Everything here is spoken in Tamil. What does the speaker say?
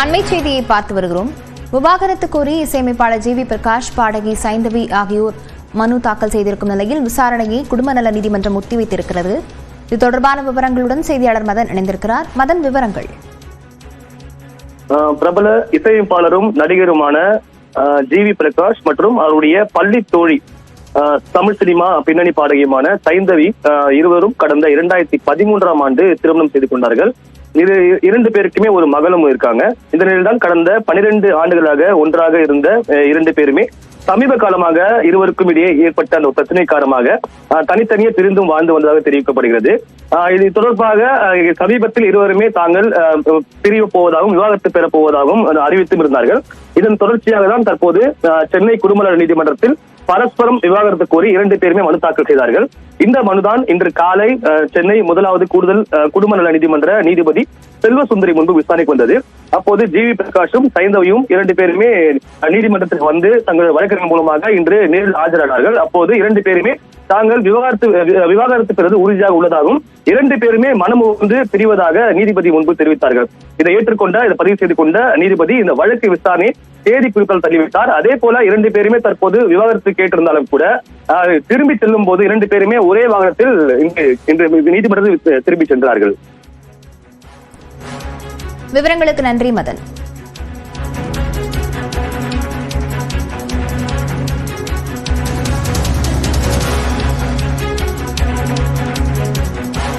அண்மை செய்தியை பார்த்து வருகிறோம். விவாகரத்து கோரி இசையமைப்பாளர் ஜி வி பிரகாஷ், பாடகி சைந்தவி ஆகியோர் மனு தாக்கல் செய்திருக்கும் நிலையில் விசாரணையை குடும்ப நல நீதிமன்றம் ஒத்திவைத்திருக்கிறது. இது தொடர்பான விவரங்களுடன் செய்தியாளர் மதன் இணைந்திருக்கிறார். மதன், விவரங்கள். பிரபல இசையமைப்பாளரும் நடிகருமான ஜி வி பிரகாஷ் மற்றும் அவருடைய பள்ளி தோழி தமிழ் சினிமா பின்னணி பாடகியுமான சைந்தவி இருவரும் கடந்த 2013ஆம் ஆண்டு திருமணம் செய்து கொண்டார்கள். இது 2 பேருக்குமே ஒரு மகளும் இருக்காங்க. இந்த நிலையில்தான் கடந்த 12 ஆண்டுகளாக ஒன்றாக இருந்த 2 பேருமே சமீப காலமாக இருவருக்கும் இடையே ஏற்பட்ட அந்த பிரச்சனை காரணமாக தனித்தனியே பிரிந்தும் வாழ்ந்து வந்ததாக தெரிவிக்கப்படுகிறது. இது தொடர்பாக சமீபத்தில் இருவருமே தாங்கள் பிரிவு போவதாகவும் விவாகரத்து பெறப் போவதாகவும் அறிவித்தும் இருந்தார்கள். இதன் தொடர்ச்சியாக தான் தற்போது சென்னை குடும்ப நல நீதிமன்றத்தில் பரஸ்பரம் விவாகரத்து கோரி 2 பேருமே மனு தாக்கல் செய்தார்கள். இந்த மனுதான் இன்று காலை சென்னை 1வது கூடுதல் குடும்ப நல நீதிமன்ற நீதிபதி செல்வசுந்தரி முன்பு விசாரணைக்கு வந்தது. அப்போது ஜி வி பிரகாஷும் சைந்தவியும் 2 பேருமே நீதிமன்றத்துக்கு வந்து தங்கள் வழக்கறிஞர் மூலமாக இன்று நேரில் ஆஜரானார்கள். அப்போது 2 பேருமே தாங்கள் விவாகரத்து பெறுவது உறுதியாக உள்ளதாகவும் 2 பேருமே மனம் வந்து பிரிவதாக நீதிபதி முன்பு தெரிவித்தார்கள். இதை ஏற்றுக்கொண்ட இதை பதிவு செய்து கொண்ட நீதிபதி இந்த வழக்கு விசாரணை தேதி குறிப்பில் தள்ளிவிட்டார். அதே போல 2 பேருமே தற்போது விவாகரத்து கேட்டிருந்தாலும் கூட திரும்பி செல்லும் போது 2 பேருமே ஒரே வாகனத்தில் இன்று நீதிமன்றத்தில் திரும்பி சென்றார்கள். விவரங்களுக்கு நன்றி மதன்.